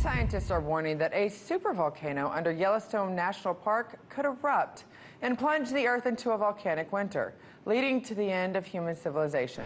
Scientists are warning that a supervolcano under Yellowstone National Park could erupt and plunge the Earth into a volcanic winter, leading to the end of human civilization.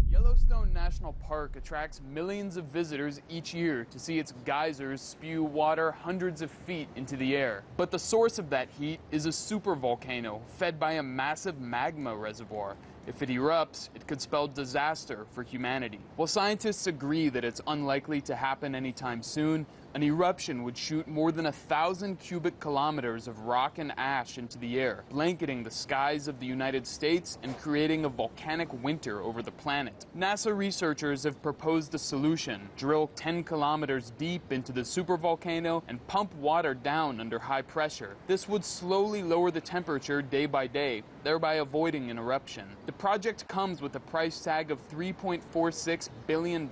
Yellowstone National Park attracts millions of visitors each year to see its geysers spew water hundreds of feet into the air. But the source of that heat is a supervolcano fed by a massive magma reservoir. If it erupts, it could spell disaster for humanity. While scientists agree that it's unlikely to happen anytime soon, an eruption would shoot more than 1,000 cubic kilometers of rock and ash into the air, blanketing the skies of the United States and creating a volcanic winter over the planet. NASA researchers have proposed a solution: drill 10 kilometers deep into the supervolcano and pump water down under high pressure. This would slowly lower the temperature day by day, thereby avoiding an eruption. The project comes with a price tag of $3.46 billion,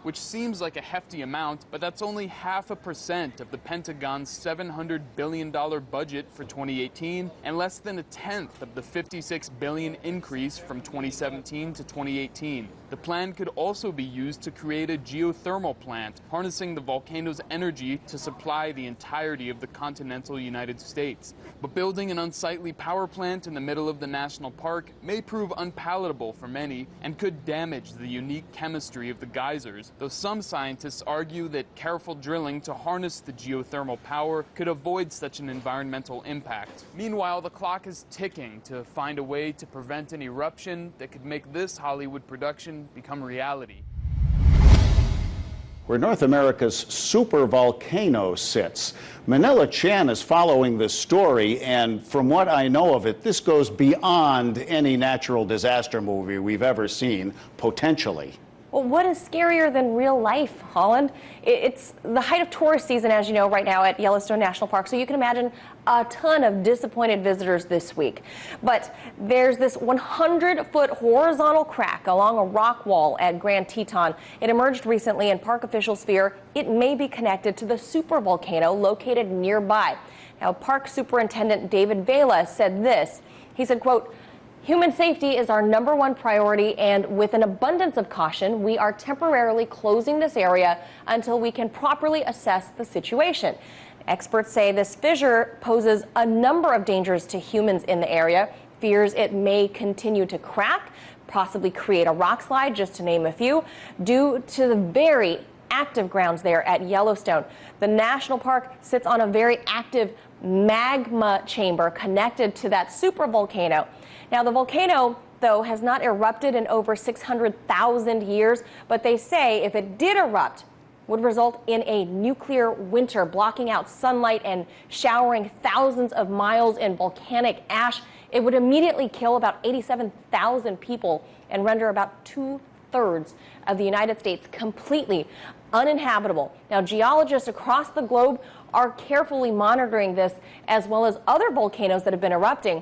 which seems like a hefty amount, but that's only 0.5% of the Pentagon's $700 billion budget for 2018 and less than 1/10 of the $56 billion increase from 2017 to 2018. The plan could also be used to create a geothermal plant, harnessing the volcano's energy to supply the entirety of the continental United States. But building an unsightly power plant in the middle of the national park may prove unpalatable for many and could damage the unique chemistry of the geysers, though some scientists argue that careful drilling to harness the geothermal power could avoid such an environmental impact. Meanwhile, the clock is ticking to find a way to prevent an eruption that could make this Hollywood production become reality. Where North America's supervolcano sits. Manila Chen is following this story, and from what I know of it, this goes beyond any natural disaster movie we've ever seen, potentially. Well, what is scarier than real life, Holland? It's the height of tourist season, as you know, right now at Yellowstone National Park, so you can imagine a ton of disappointed visitors this week. But there's this 100-foot horizontal crack along a rock wall at Grand Teton. It emerged recently, and park officials fear it may be connected to the supervolcano located nearby. Now, Park Superintendent David Vela said this. He said, quote, "Human safety is our #1 priority, and with an abundance of caution, we are temporarily closing this area until we can properly assess the situation." Experts say this fissure poses a number of dangers to humans in the area. Fears it may continue to crack, possibly create a rock slide, just to name a few, due to the very active grounds there at Yellowstone. The national park sits on a very active magma chamber connected to that supervolcano. Now, the volcano, though, has not erupted in over 600,000 years, but they say if it did erupt, would result in a nuclear winter, blocking out sunlight and showering thousands of miles in volcanic ash. It would immediately kill about 87,000 people and render about 2/3 of the United States completely uninhabitable. Now, geologists across the globe are carefully monitoring this, as well as other volcanoes that have been erupting,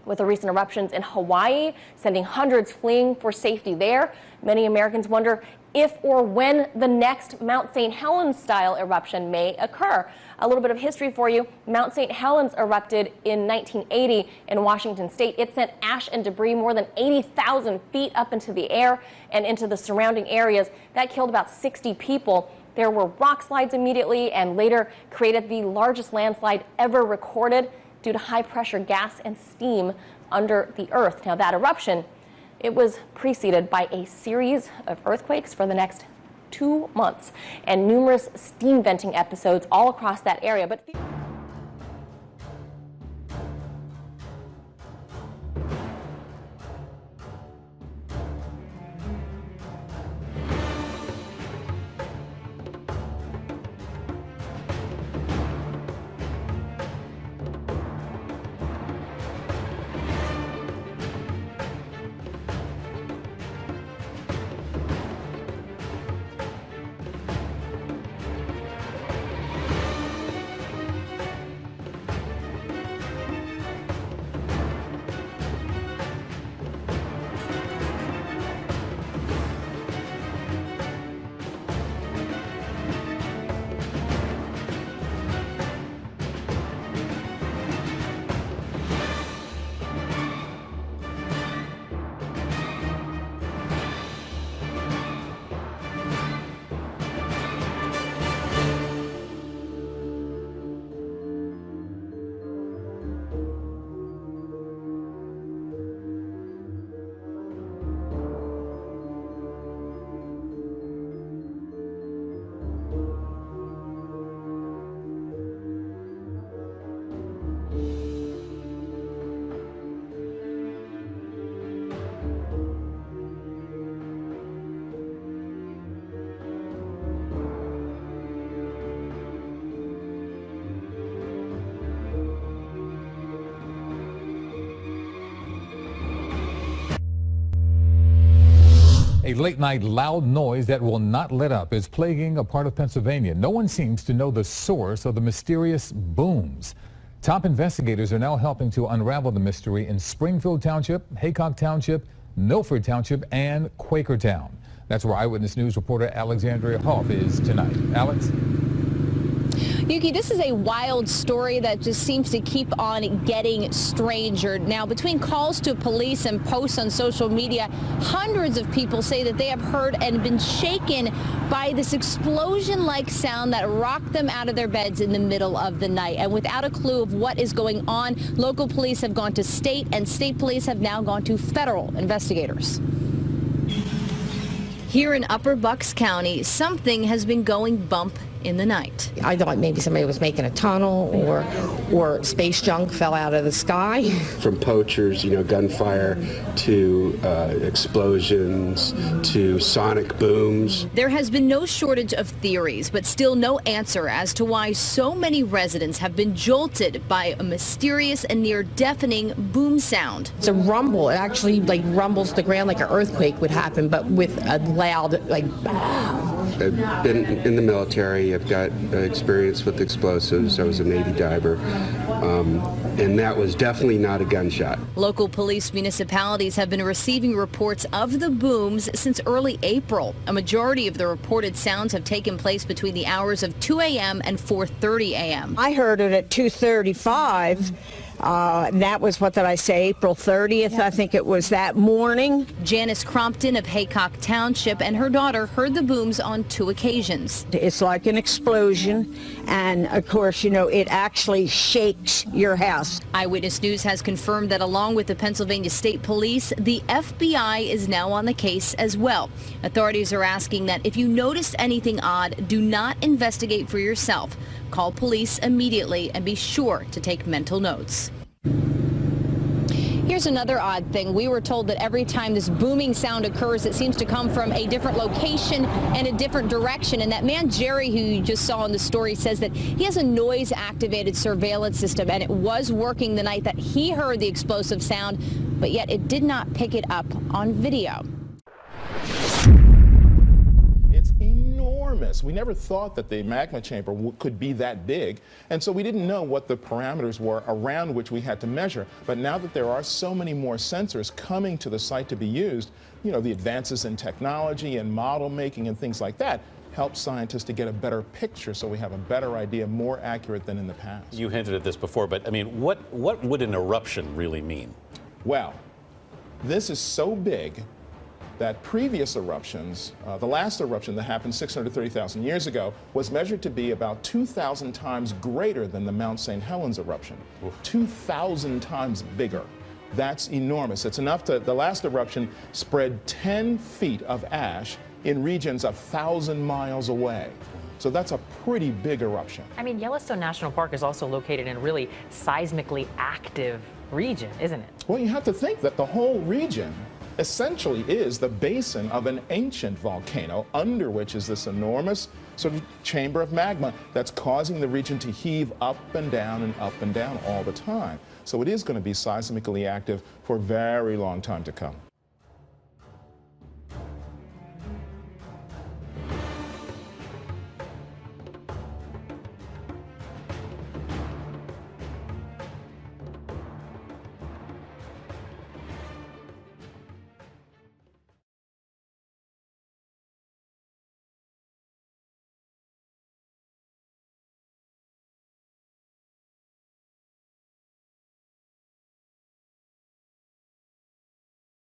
with the recent eruptions in Hawaii, sending hundreds fleeing for safety there. Many Americans wonder if or when the next Mount St. Helens-style eruption may occur. A little bit of history for you. Mount St. Helens erupted in 1980 in Washington state. It sent ash and debris more than 80,000 feet up into the air and into the surrounding areas. That killed about 60 people. There were rock slides immediately, and later created the largest landslide ever recorded due to high-pressure gas and steam under the earth. Now, that eruption, it was preceded by a series of earthquakes for the next 2 months and numerous steam venting episodes all across that area. But A late-night loud noise that will not let up is plaguing a part of Pennsylvania. No one seems to know the source of the mysterious booms. Top investigators are now helping to unravel the mystery in Springfield Township, Haycock Township, Milford Township, and Quakertown. That's where Eyewitness News reporter Alexandria Hoff is tonight. Alex? Yuki, this is a wild story that just seems to keep on getting stranger. Now, between calls to police and posts on social media, hundreds of people say that they have heard and been shaken by this explosion-like sound that rocked them out of their beds in the middle of the night. And without a clue of what is going on, local police have gone to state, and state police have now gone to federal investigators. Here in Upper Bucks County, something has been going bump in the night. I thought maybe somebody was making a tunnel or space junk fell out of the sky. From poachers, gunfire to explosions to sonic booms. There has been no shortage of theories, but still no answer as to why so many residents have been jolted by a mysterious and near deafening boom sound. It's a rumble. It actually rumbles the ground like an earthquake would happen, but with a loud I've been in the military. I've got experience with explosives. I was a Navy diver, and that was definitely not a gunshot. Local police municipalities have been receiving reports of the booms since early April. A majority of the reported sounds have taken place between the hours of 2 a.m. and 4:30 a.m. I heard it at 2:35. That was, what did I say, April 30th, I think it was that morning. Janice Crompton of Haycock Township and her daughter heard the booms on 2 occasions. It's like an explosion, and of course, it actually shakes your house. Eyewitness News has confirmed that along with the Pennsylvania State Police, the FBI is now on the case as well. Authorities are asking that if you noticed anything odd, do not investigate for yourself. Call police immediately and be sure to take mental notes. Here's another odd thing. We were told that every time this booming sound occurs, it seems to come from a different location and a different direction. And that man, Jerry, who you just saw in the story, says that he has a noise-activated surveillance system, and it was working the night that he heard the explosive sound, but yet it did not pick it up on video. We never thought that the magma chamber could be that big, and so we didn't know what the parameters were around which we had to measure. But now that there are so many more sensors coming to the site to be used, the advances in technology and model making and things like that help scientists to get a better picture, so we have a better idea, more accurate than in the past. You hinted at this before, but I mean, what would an eruption really mean? Well, this is so big that previous eruptions, the last eruption that happened 630,000 years ago, was measured to be about 2,000 times greater than the Mount St. Helens eruption. 2,000 times bigger. That's enormous. It's enough to, the last eruption spread 10 feet of ash in regions 1,000 miles away. So that's a pretty big eruption. I mean, Yellowstone National Park is also located in a really seismically active region, isn't it? Well, you have to think that the whole region essentially is the basin of an ancient volcano, under which is this enormous sort of chamber of magma that's causing the region to heave up and down all the time. So it is going to be seismically active for a very long time to come.